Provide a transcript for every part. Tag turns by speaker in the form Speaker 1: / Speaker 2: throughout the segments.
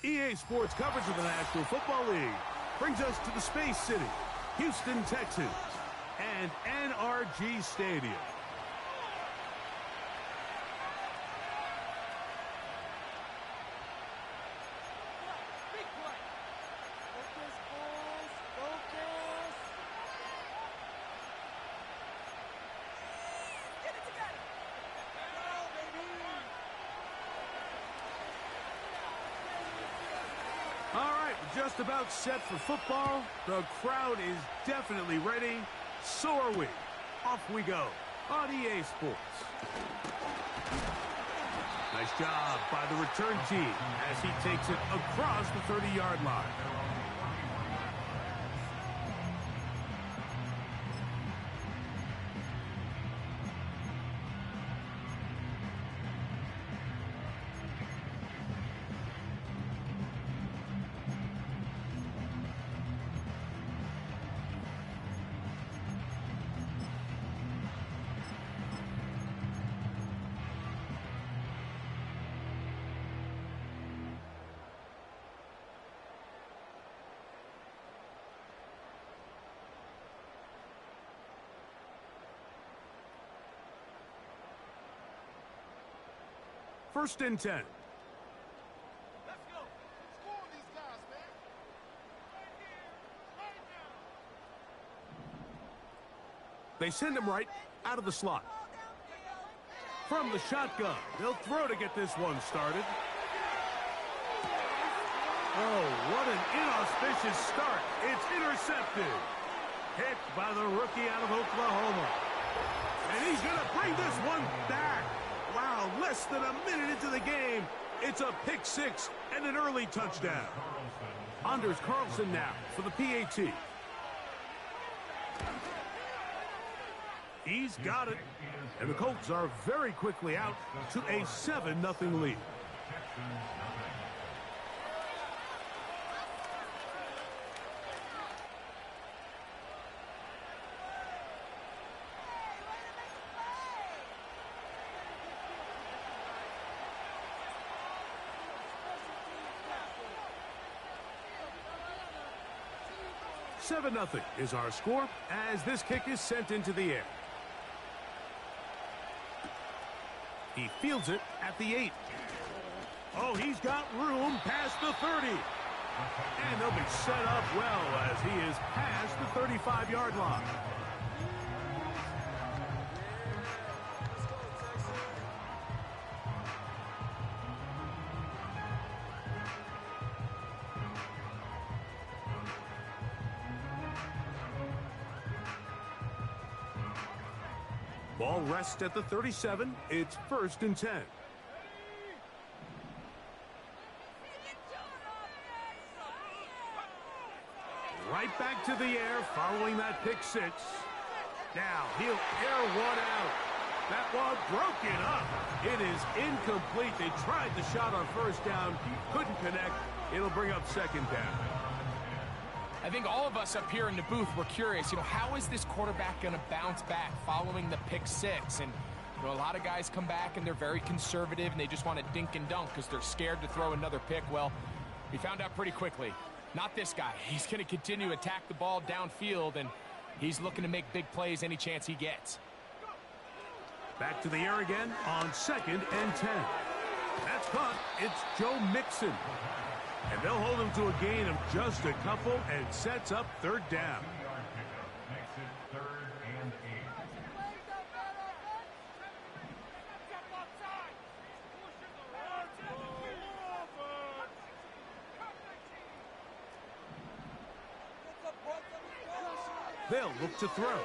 Speaker 1: EA Sports coverage of the National Football League brings us to the Space City, Houston, Texas, and NRG Stadium. Just about set for football. The crowd is definitely ready. So are we. Off we go on EA Sports. Nice job by the return team as he takes it across the 30-yard line. First and 10.
Speaker 2: Let's go. Score on these guys, man. Right here. Right now.
Speaker 1: They send him right out of the slot. From the shotgun, they'll throw to get this one started. Oh, what an inauspicious start. It's intercepted. Hit by the rookie out of Oklahoma. And he's going to bring this one back. Wow, less than a minute into the game, it's a pick six and an early touchdown. Anders Carlson now for the PAT. He's got it. And the Colts are very quickly out to a 7-0 lead. Seven 0 is our score as this kick is sent into the air. He fields it at the 8. Oh, he's got room past the 30. And they'll be set up well as he is past the 35-yard line. Ball rests at the 37. It's first and 10. Right back to the air following that pick six. Now he'll air one out. That one broken up. It is incomplete. They tried the shot on first down. Couldn't connect. It'll bring up second down.
Speaker 3: I think all of us up here in the booth were curious, how is this quarterback going to bounce back following the pick six? And, a lot of guys come back and they're very conservative and they just want to dink and dunk because they're scared to throw another pick. Well, we found out pretty quickly. Not this guy. He's going to continue to attack the ball downfield, and he's looking to make big plays any chance he gets.
Speaker 1: Back to the air again on second and 10. That's caught. It's Joe Mixon. And they'll hold him to a gain of just a couple and sets up third down.
Speaker 4: Makes it 3rd and
Speaker 1: 8. They'll look to throw.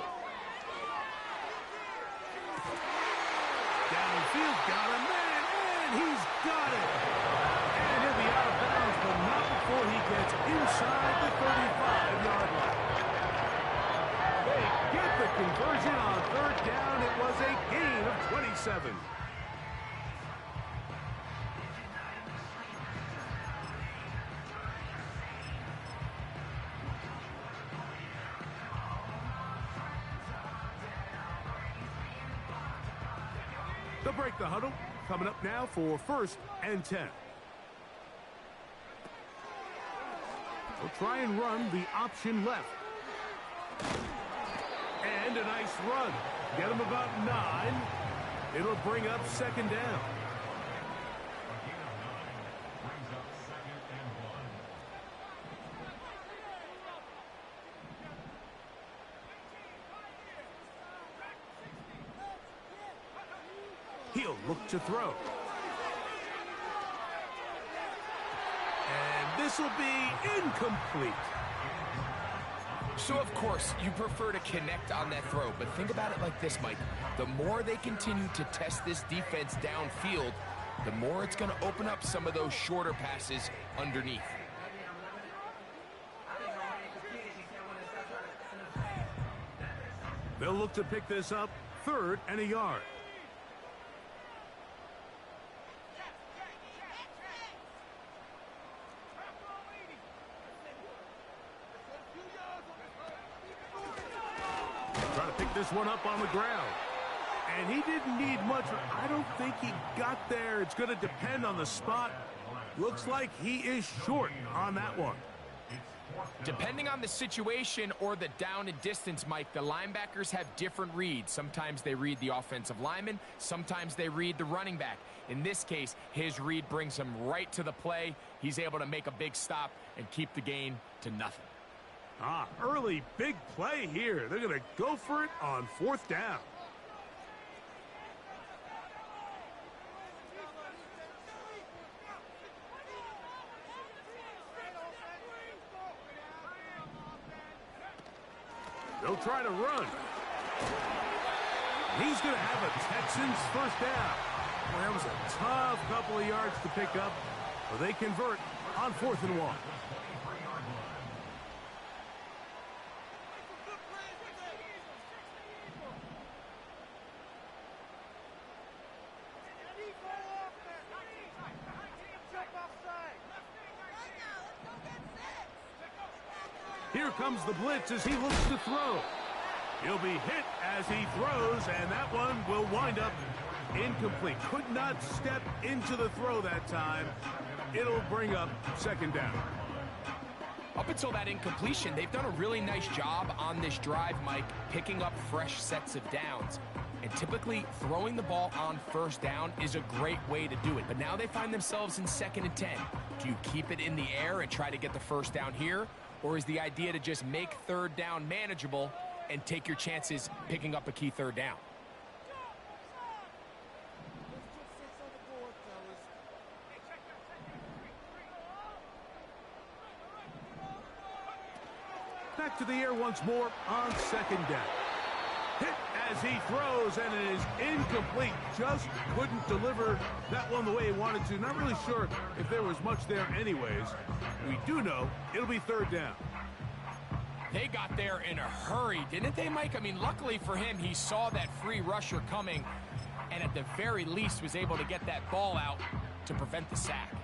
Speaker 1: Downfield, got a man, and he's got it. And he'll be out of bounds, but not before he gets inside the 35-yard line. They get the conversion on third down. It was a gain of 27. They'll break the huddle. Coming up now for first and 10. We'll try and run the option left. And a nice run. Get him about 9. It'll bring up second down.
Speaker 4: Brings up 2nd and 1.
Speaker 1: He'll look to throw. And this will be incomplete.
Speaker 3: So, of course, you prefer to connect on that throw, but think about it like this, Mike. The more they continue to test this defense downfield, the more it's going to open up some of those shorter passes underneath.
Speaker 1: They'll look to pick this up, 3rd and a yard. Trying to pick this one up on the ground. And he didn't need much. I don't think he got there. It's going to depend on the spot. Looks like he is short on that one.
Speaker 3: Depending on the situation or the down and distance, Mike, the linebackers have different reads. Sometimes they read the offensive lineman. Sometimes they read the running back. In this case, his read brings him right to the play. He's able to make a big stop and keep the gain to nothing.
Speaker 1: Early big play here. They're going to go for it on 4th down. They'll try to run. He's going to have a Texans 1st down. Well, that was a tough couple of yards to pick up, but they convert on 4th and 1. Here comes the blitz as he looks to throw. He'll be hit as he throws, and that one will wind up incomplete. Could not step into the throw that time. It'll bring up 2nd down.
Speaker 3: Up until that incompletion, they've done a really nice job on this drive, Mike, picking up fresh sets of downs. And typically, throwing the ball on 1st down is a great way to do it. But now they find themselves in 2nd and 10. Do you keep it in the air and try to get the 1st down here? Or is the idea to just make 3rd down manageable and take your chances picking up a key 3rd down?
Speaker 1: Back to the air once more on 2nd down. Hit as he throws, and it is incomplete. Just couldn't deliver that one the way he wanted to. Not really sure if there was much there anyways. We do know it'll be 3rd down.
Speaker 3: They got there in a hurry, didn't they, Mike? I mean, luckily for him, he saw that free rusher coming and at the very least was able to get that ball out to prevent the sack.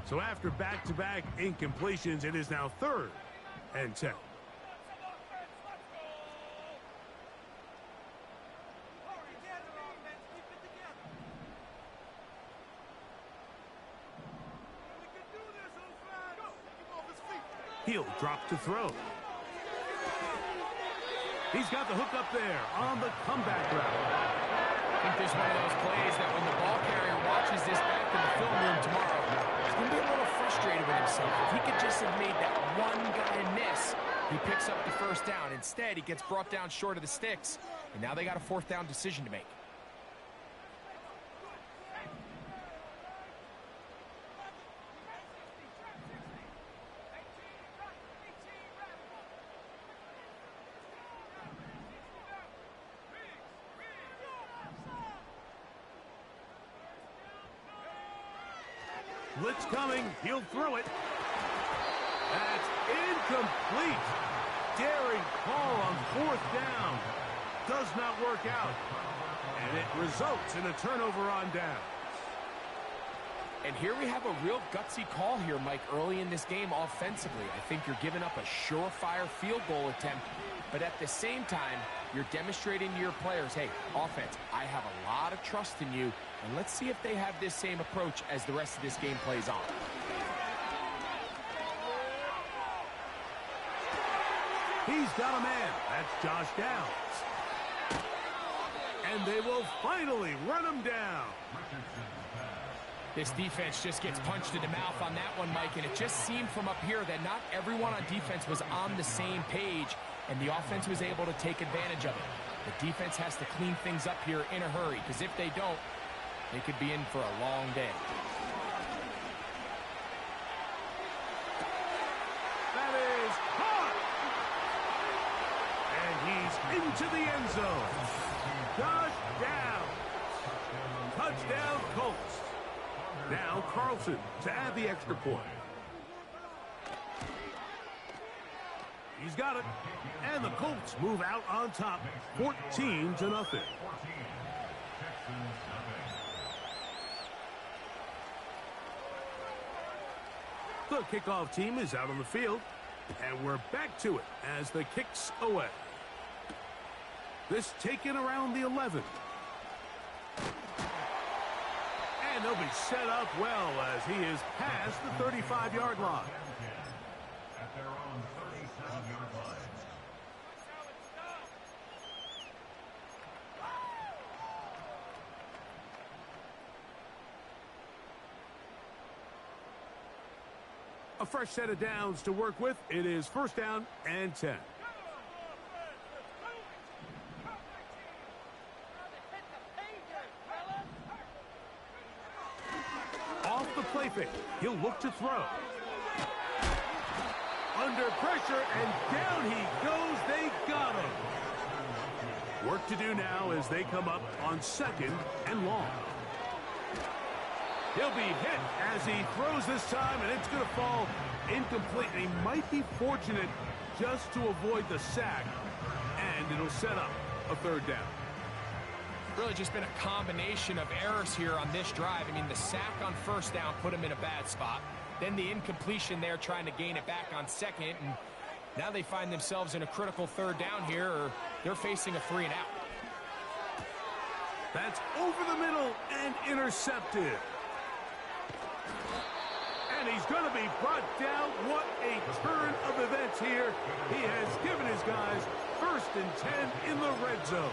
Speaker 1: So after back-to-back incompletions, it is now 3rd and 10. He'll drop to throw. He's got the hook up there on the comeback route.
Speaker 3: I think there's one of those plays that when the ball carrier watches this back in the film room tomorrow, he's going to be a little frustrated with himself. If he could just have made that one guy miss, he picks up the 1st down. Instead, he gets brought down short of the sticks, and now they got a 4th down decision to make.
Speaker 1: Blitz coming. He'll throw it. That's incomplete. Daring call on 4th down. Does not work out. And it results in a turnover on down.
Speaker 3: And here we have a real gutsy call here, Mike, early in this game offensively. I think you're giving up a surefire field goal attempt, but at the same time, you're demonstrating to your players, hey, offense, I have a lot of trust in you, and let's see if they have this same approach as the rest of this game plays on.
Speaker 1: He's got a man. That's Josh Downs. And they will finally run him down.
Speaker 3: This defense just gets punched in the mouth on that one, Mike, and it just seemed from up here that not everyone on defense was on the same page, and the offense was able to take advantage of it. The defense has to clean things up here in a hurry, because if they don't, they could be in for a long day.
Speaker 1: That is caught! And he's into the end zone. Josh Downs. Touchdown, Colts. Now Carlson to add the extra point. He's got it. And the Colts move out on top, 14-0. The kickoff team is out on the field, and we're back to it as the kicks away. This taken around the 11. And they'll be set up well as he is past the 35-yard line.
Speaker 4: At their own 37-yard line.
Speaker 1: A fresh set of downs to work with. It is first down and 10. Off the play fake. He'll look to throw. Under pressure, and down he goes. They got him. Work to do now as they come up on second and long. He'll be hit as he throws this time, and it's going to fall incomplete. And he might be fortunate just to avoid the sack, and it'll set up a third down.
Speaker 3: Really just been a combination of errors here on this drive. I mean, the sack on first down put him in a bad spot. Then the incompletion there trying to gain it back on second. And now they find themselves in a critical third down here, or they're facing a 3-and-out.
Speaker 1: That's over the middle and intercepted. And he's going to be brought down. What a turn of events here. He has given his guys first and 10 in the red zone.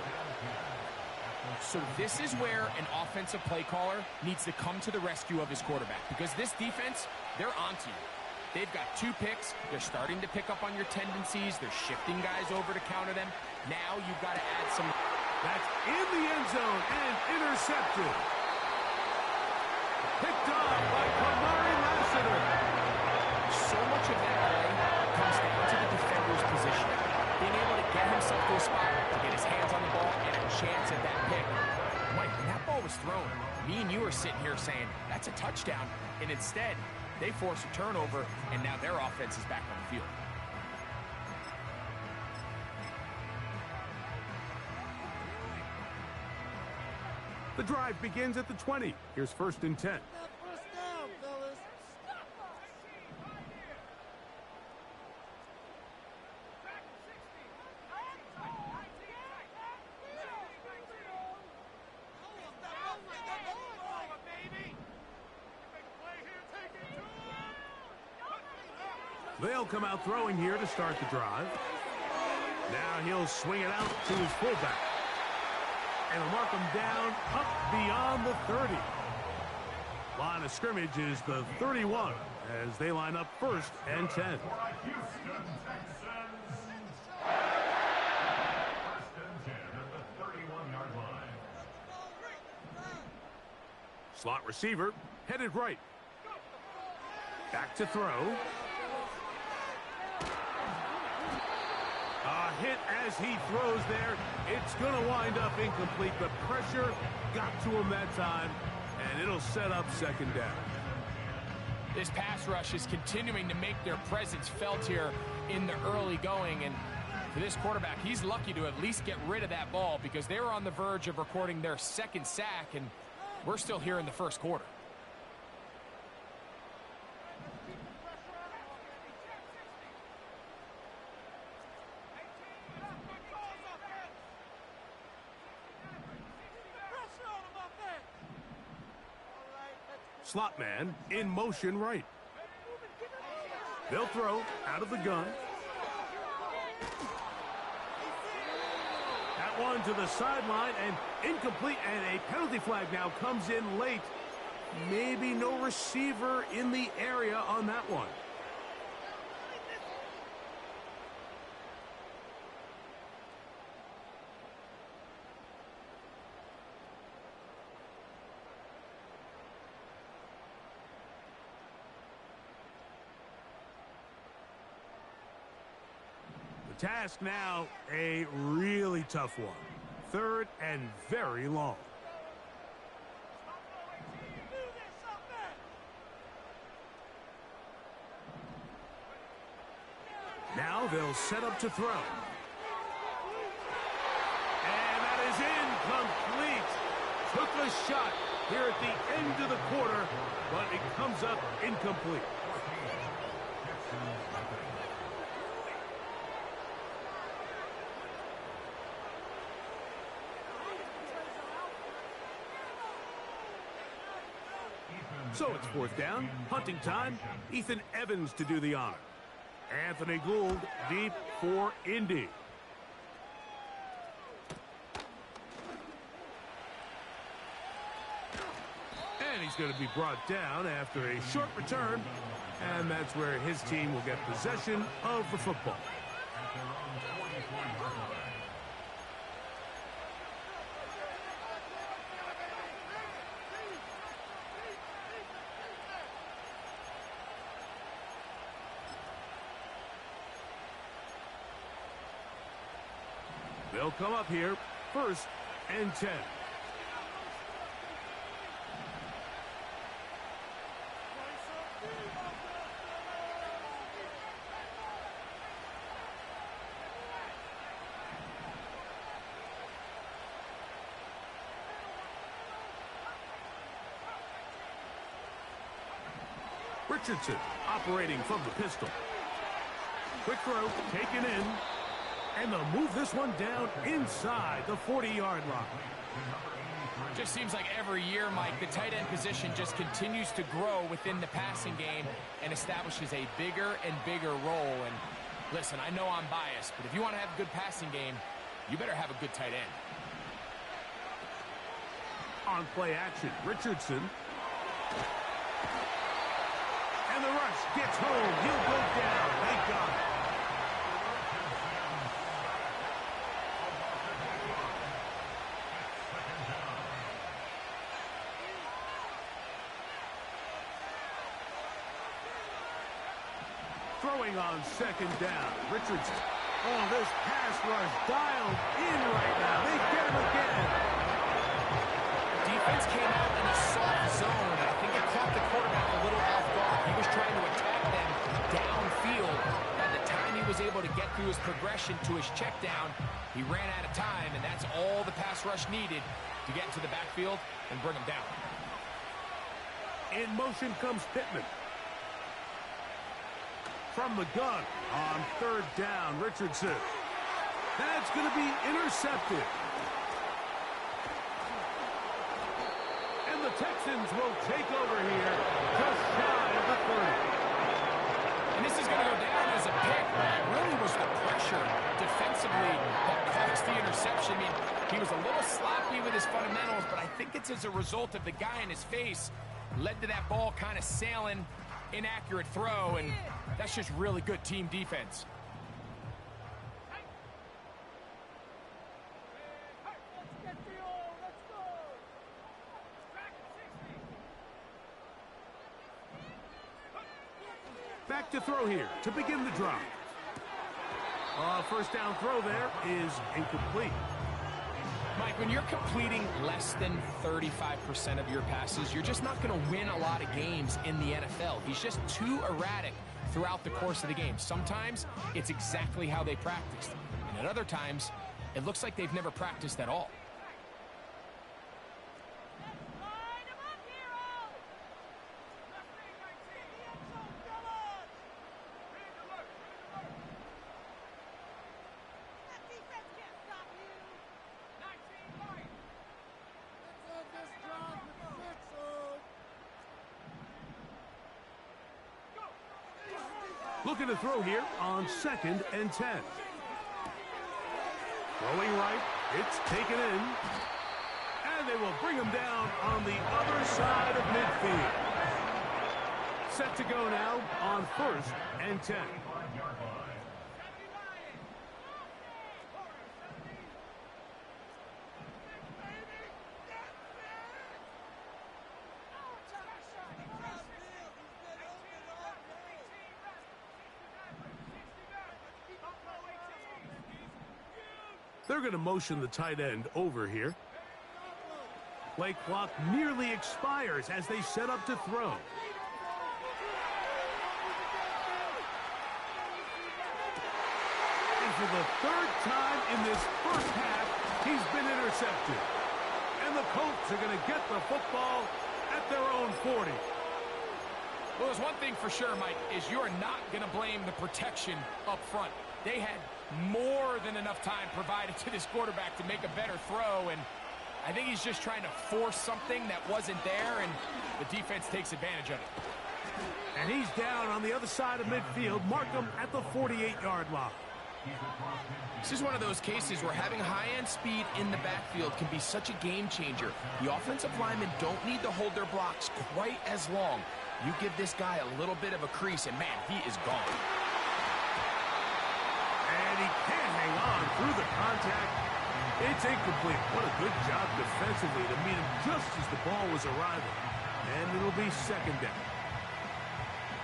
Speaker 3: So this is where an offensive play caller needs to come to the rescue of his quarterback, because this defense, they're onto you. They've got 2 picks. They're starting to pick up on your tendencies. They're shifting guys over to counter them. Now you've got to add some.
Speaker 1: That's in the end zone and intercepted. Picked off by Kamari Lassiter.
Speaker 3: So much of that play comes down to the defender's position. Being able to get himself to a spot, to get his hands on the ball, and a chance at that pick. Mike, when that ball was thrown, me and you are sitting here saying, that's a touchdown. And instead, they force a turnover, and now their offense is back on the field.
Speaker 1: The drive begins at the 20. Here's first and 10.
Speaker 2: First down, fellas.
Speaker 1: They'll come out throwing here to start the drive. Now he'll swing it out to his fullback. And mark him down up beyond the 30. Line of scrimmage is the 31 as they line up first and 10.
Speaker 4: For Houston Texans. First and 10 at the 31-yard line.
Speaker 1: Slot receiver headed right. Back to throw. A hit as he throws there. It's going to wind up incomplete. The pressure got to him that time, and it'll set up second down.
Speaker 3: This pass rush is continuing to make their presence felt here in the early going. And for this quarterback, he's lucky to at least get rid of that ball, because they were on the verge of recording their second sack, and we're still here in the first quarter.
Speaker 1: Slot man in motion right. They'll throw out of the gun. that one to the sideline and incomplete, and a penalty flag now comes in late. Maybe no receiver in the area on that one. The task now, a really tough one. 3rd and very long. Now they'll set up to throw. And that is incomplete. Took a shot here at the end of the quarter, but it comes up incomplete. So it's 4th down, punting time. Ethan Evans to do the honor. Anthony Gould deep for Indy. And he's going to be brought down after a short return. And that's where his team will get possession of the football. They'll come up here, 1st and 10. Richardson operating from the pistol. Quick throw, taken in. And they'll move this one down inside the 40-yard line.
Speaker 3: Just seems like every year, Mike, the tight end position just continues to grow within the passing game and establishes a bigger and bigger role. And listen, I know I'm biased, but if you want to have a good passing game, you better have a good tight end.
Speaker 1: On play action, Richardson. And the rush gets home. He'll go down. Thank God. Throwing on 2nd down, Richardson. Oh, this pass rush dialed in right now. They get him again.
Speaker 3: Defense came out in a soft zone, and I think it caught the quarterback a little off guard. He was trying to attack them downfield. By the time he was able to get through his progression to his check down, he ran out of time, and that's all the pass rush needed to get into the backfield and bring him down.
Speaker 1: In motion comes Pittman. From the gun on 3rd down, Richardson. That's going to be intercepted. And the Texans will take over here just shy of the 30.
Speaker 3: And this is going to go down as a pick. It really was the pressure defensively that caused the interception. I mean, he was a little sloppy with his fundamentals, but I think it's as a result of the guy in his face led to that ball kind of sailing. Inaccurate throw, and that's just really good team defense.
Speaker 1: Back to throw here to begin the drive. 1st down throw there is incomplete.
Speaker 3: Mike, when you're completing less than 35% of your passes, you're just not going to win a lot of games in the NFL. He's just too erratic throughout the course of the game. Sometimes it's exactly how they practiced, and at other times, it looks like they've never practiced at all.
Speaker 1: Looking to throw here on 2nd and 10. Throwing right, it's taken in. And they will bring him down on the other side of midfield. Set to go now on 1st and 10. They're going to motion the tight end over here. Play clock nearly expires as they set up to throw. And for the 3rd time in this first half, he's been intercepted. And the Colts are going to get the football at their own 40.
Speaker 3: Well, there's one thing for sure, Mike, is you're not going to blame the protection up front. They had more than enough time provided to this quarterback to make a better throw, and I think he's just trying to force something that wasn't there, and the defense takes advantage of it.
Speaker 1: And he's down on the other side of midfield. Mark him at the 48-yard line.
Speaker 3: This is one of those cases where having high-end speed in the backfield can be such a game changer. The offensive linemen don't need to hold their blocks quite as long. You give this guy a little bit of a crease, and man, he is gone.
Speaker 1: And he can't hang on through the contact. It's incomplete. What a good job defensively to meet him just as the ball was arriving. And it'll be 2nd down.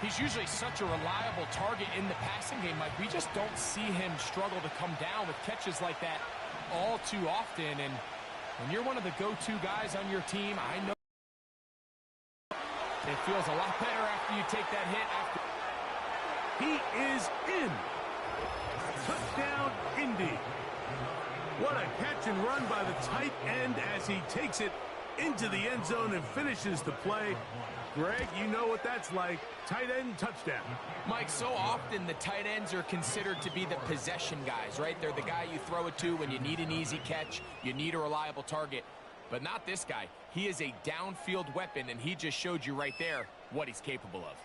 Speaker 3: He's usually such a reliable target in the passing game, Mike. We just don't see him struggle to come down with catches like that all too often. And when you're one of the go-to guys on your team, I know it feels a lot better after you take that hit.
Speaker 1: He is in. Touchdown, Indy. What a catch and run by the tight end as he takes it into the end zone and finishes the play. Greg, you know what that's like. Tight end touchdown.
Speaker 3: Mike, so often the tight ends are considered to be the possession guys, right? They're the guy you throw it to when you need an easy catch, you need a reliable target. But not this guy. He is a downfield weapon, and he just showed you right there what he's capable of.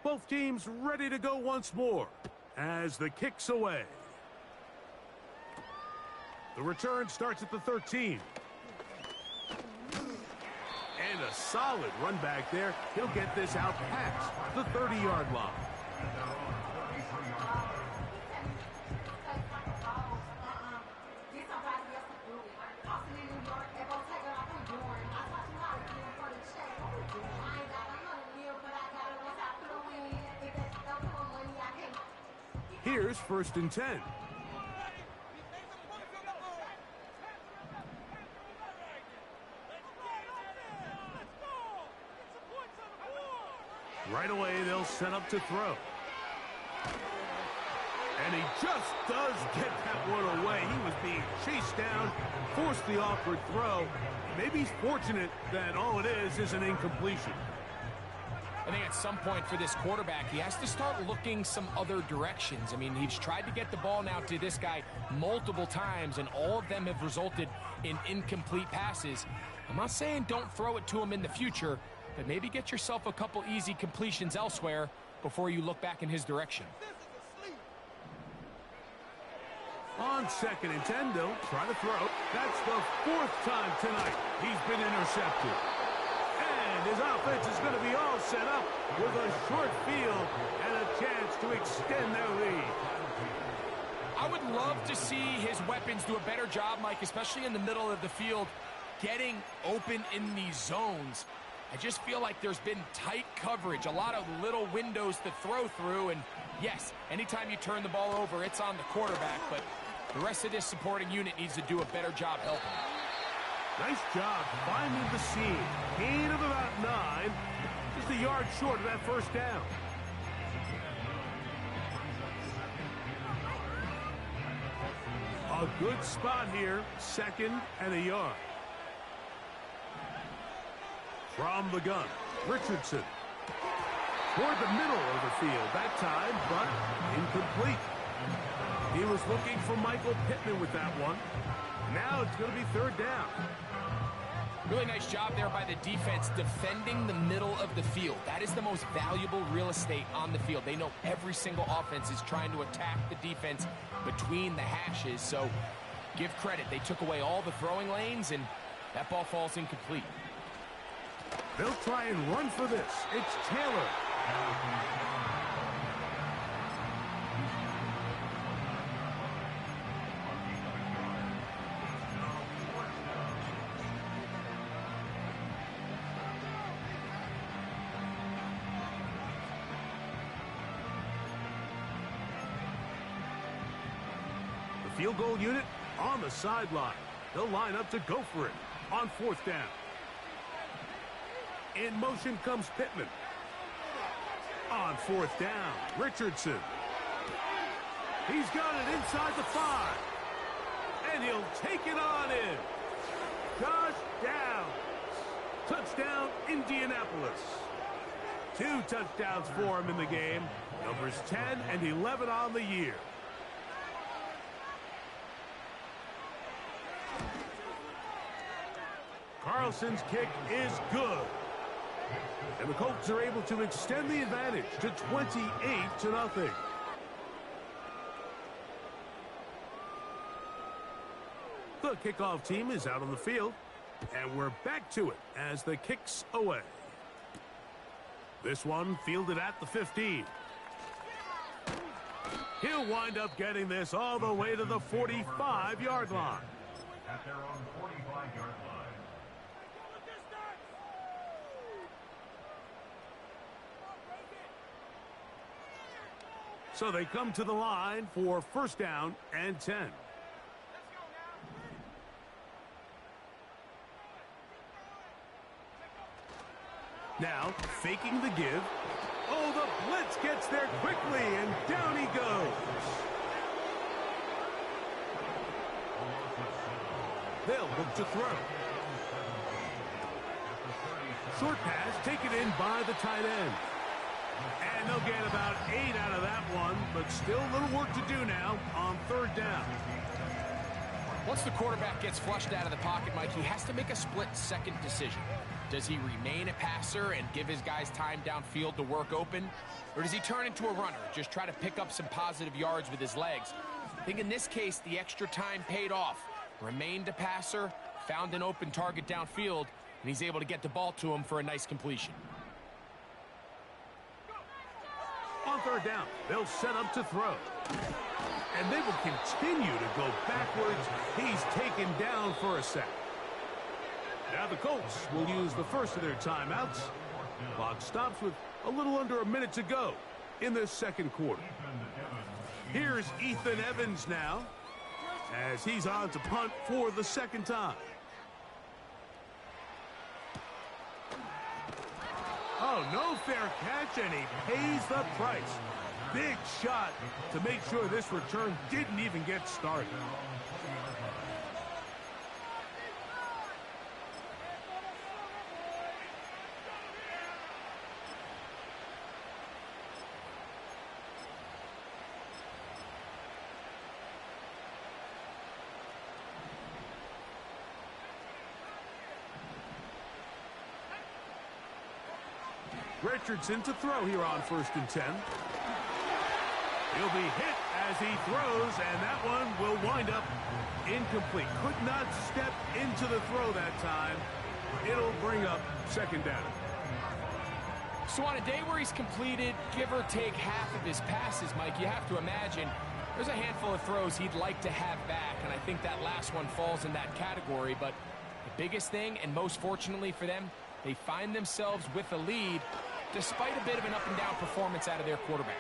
Speaker 1: Both teams ready to go once more as the kick's away. The return starts at the 13. And a solid run back there. He'll get this out past the 30-yard line. Here's 1st and 10. Right away, they'll set up to throw. And he just does get that one away. He was being chased down, forced the awkward throw. Maybe he's fortunate that all it is an incompletion.
Speaker 3: I think at some point for this quarterback, he has to start looking some other directions. I mean, he's tried to get the ball now to this guy multiple times, and all of them have resulted in incomplete passes. I'm not saying don't throw it to him in the future, but maybe get yourself a couple easy completions elsewhere before you look back in his direction.
Speaker 1: On 2nd and 10, they'll try to throw. That's the 4th time tonight he's been intercepted. And his offense is going to be all set up with a short field and a chance to extend their lead.
Speaker 3: I would love to see his weapons do a better job, Mike, especially in the middle of the field, getting open in these zones. I just feel like there's been tight coverage, a lot of little windows to throw through, and yes, anytime you turn the ball over, it's on the quarterback, but the rest of this supporting unit needs to do a better job helping.
Speaker 1: Nice job finding the seam. Gain of about 9. Just a yard short of that 1st down. A good spot here. 2nd and a yard. From the gun, Richardson. Toward the middle of the field that time, but incomplete. He was looking for Michael Pittman with that one. Now it's going to be third down.
Speaker 3: Really nice job there by the defense defending the middle of the field. That is the most valuable real estate on the field. They know every single offense is trying to attack the defense between the hashes. So give credit. They took away all the throwing lanes, and that ball falls incomplete.
Speaker 1: They'll try and run for this. It's Taylor. The field goal unit on the sideline. They'll line up to go for it on fourth down. In motion comes Pittman. On fourth down, Richardson. He's got it inside the 5. And he'll take it on in. Josh Downs. Touchdown, Indianapolis. 2 touchdowns for him in the game. Numbers 10 and 11 on the year. Carlson's kick is good. And the Colts are able to extend the advantage to 28-0. The kickoff team is out on the field, and we're back to it as the kick's away. This one fielded at the 15. He'll wind up getting this all the way to the 45-yard line.
Speaker 4: At their own 45-yard line.
Speaker 1: So they come to the line for first down and 10. Now, faking the give. Oh, the blitz gets there quickly, and down he goes. They'll look to throw. Short pass taken in by the tight end. And they'll get about 8 out of that one, but still a little work to do now on third down.
Speaker 3: Once the quarterback gets flushed out of the pocket, Mike, he has to make a split-second decision. Does he remain a passer and give his guys time downfield to work open? Or does he turn into a runner, just try to pick up some positive yards with his legs? I think in this case, the extra time paid off. Remained a passer, found an open target downfield, and he's able to get the ball to him for a nice completion.
Speaker 1: On third down, they'll set up to throw. And they will continue to go backwards. He's taken down for a sack. Now the Colts will use the first of their timeouts. Clock stops with a little under a minute to go in the second quarter. Here's Ethan Evans now as he's on to punt for the second time. Oh, no fair catch, and he pays the price. Big shot to make sure this return didn't even get started. Richardson to throw here on first and 10. He'll be hit as he throws, and that one will wind up incomplete. Could not step into the throw that time. It'll bring up second down.
Speaker 3: So on a day where he's completed, give or take half of his passes, Mike, you have to imagine there's a handful of throws he'd like to have back, and I think that last one falls in that category. But the biggest thing, and most fortunately for them, they find themselves with a lead despite a bit of an up-and-down performance out of their quarterback.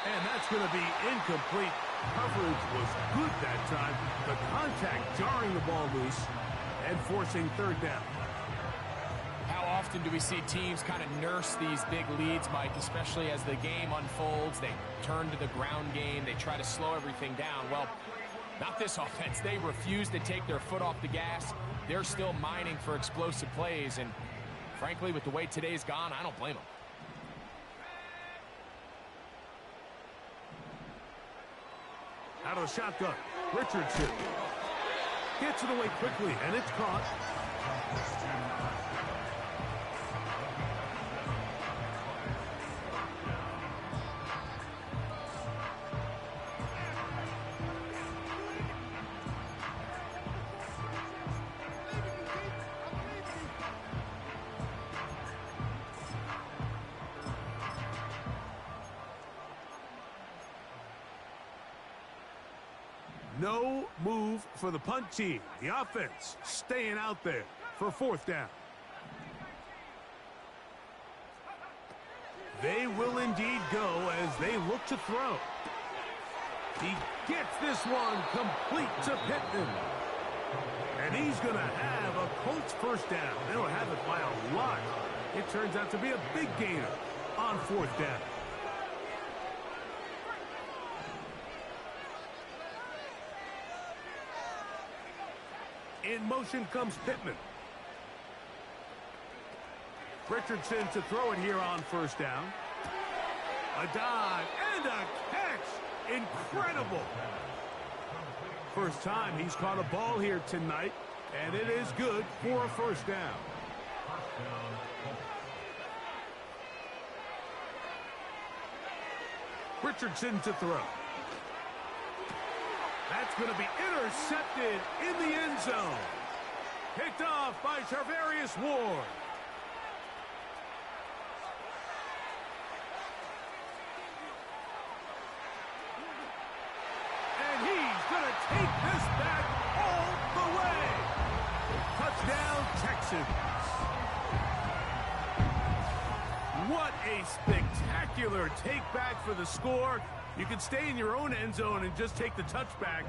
Speaker 1: And that's going to be incomplete. Coverage was good that time. The contact jarring the ball loose and forcing third down.
Speaker 3: How often do we see teams kind of nurse these big leads, Mike, especially as the game unfolds? They turn to the ground game. They try to slow everything down. Well, not this offense. They refuse to take their foot off the gas. They're still mining for explosive plays, and frankly, with the way today's gone, I don't blame him.
Speaker 1: Out of the shotgun, Richardson gets it away quickly, and it's caught. No move for the punt team. The offense staying out there for fourth down. They will indeed go as they look to throw. He gets this one complete to Pittman. And he's going to have a Colts first down. They'll have it by a lot. It turns out to be a big gainer on fourth down. In motion comes Pittman. Richardson to throw it here on first down. A dive and a catch. Incredible. First time he's caught a ball here tonight, and it is good for a first down. Richardson to throw. That's going to be intercepted in the end zone. Picked off by Charvarius Ward. And he's going to take this back all the way. Touchdown, Texans. What a spectacular take back for the score. You can stay in your own end zone and just take the touchback.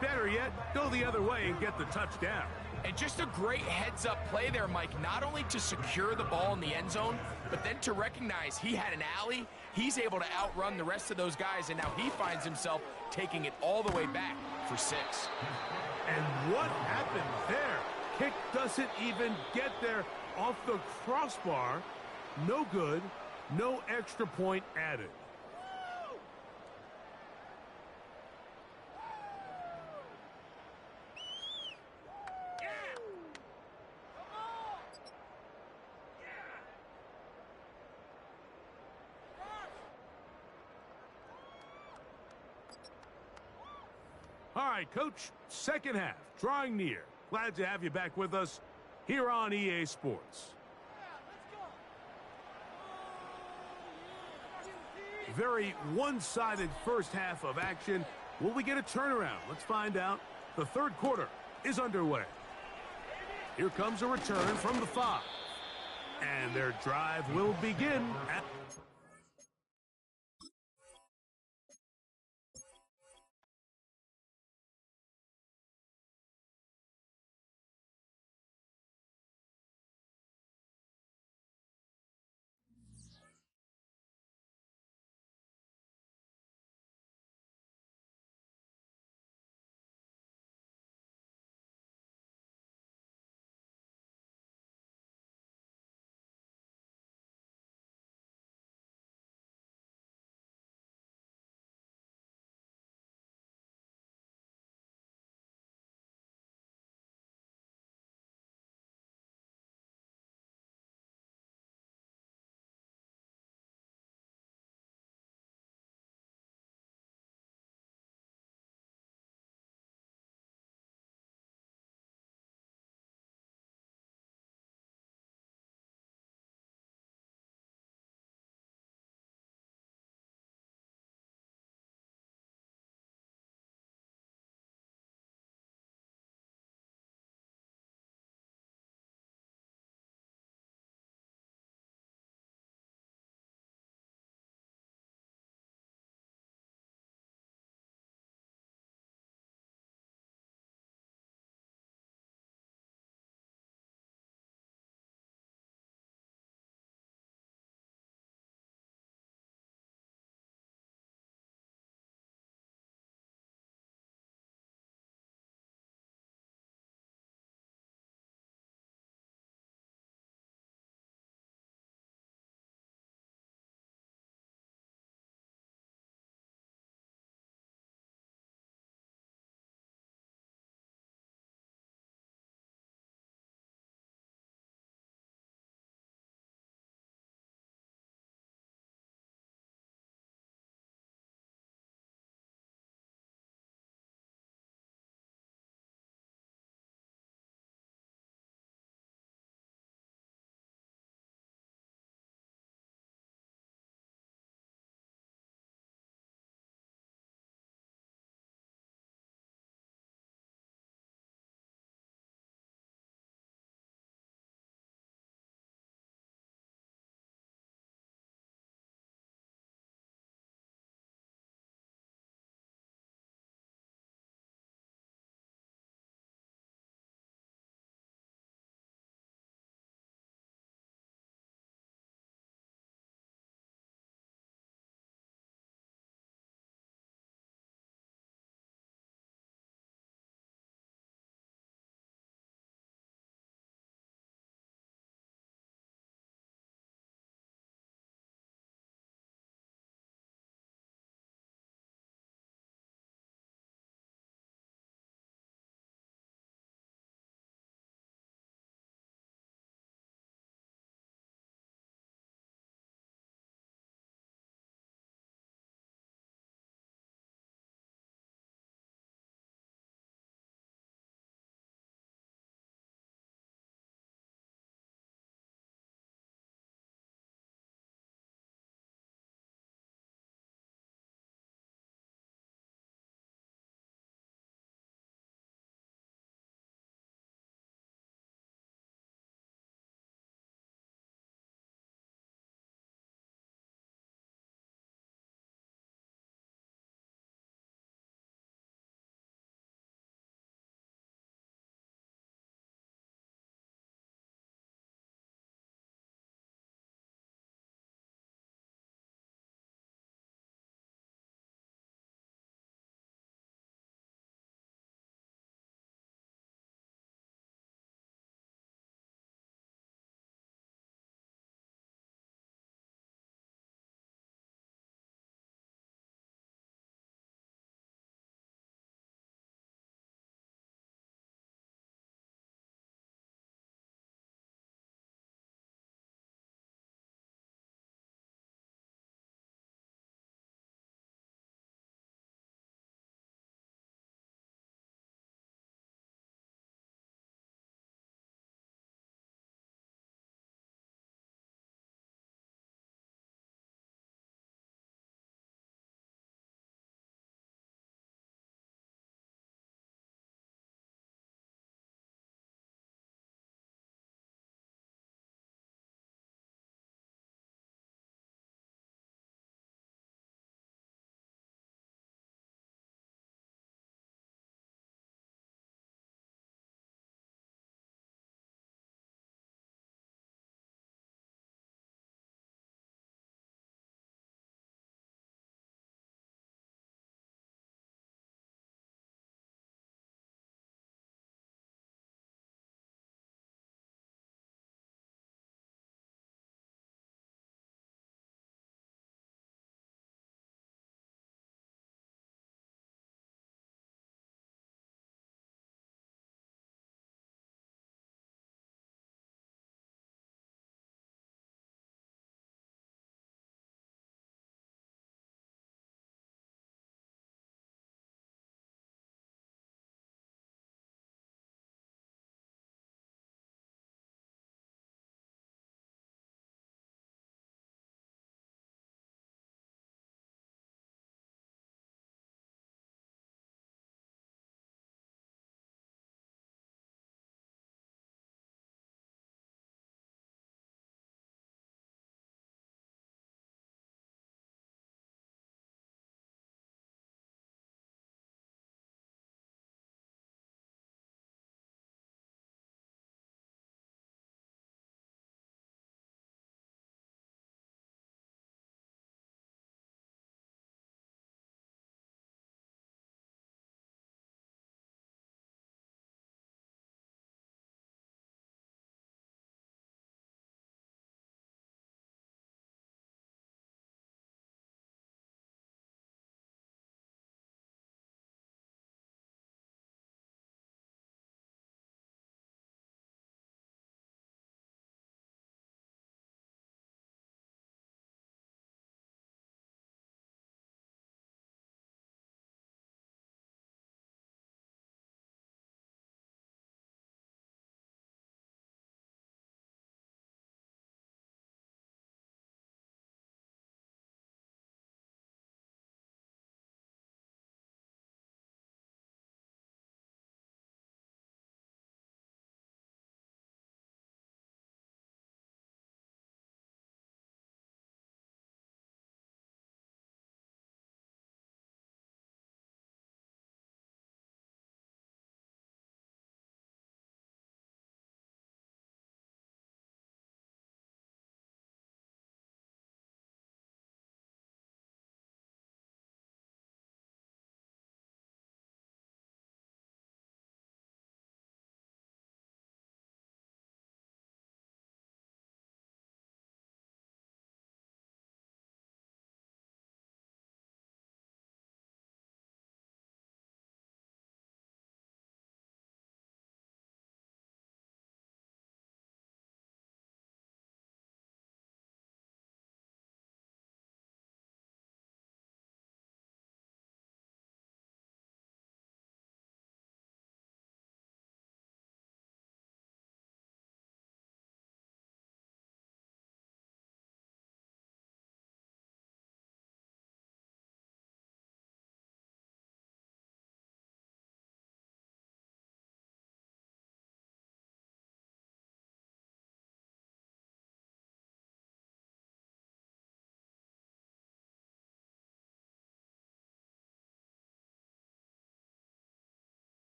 Speaker 1: Better yet, go the other way and get the touchdown.
Speaker 3: And just a great heads-up play there, Mike, not only to secure the ball in the end zone, but then to recognize he had an alley. He's able to outrun the rest of those guys, and now he finds himself taking it all the way back for 6.
Speaker 1: And what happened there? Kick doesn't even get there off the crossbar. No good, no extra point added. All right, Coach, second half, drawing near. Glad to have you back with us here on EA Sports. Very one-sided first half of action. Will we get a turnaround? Let's find out. The third quarter is underway. Here comes a return from the 5. And their drive will begin at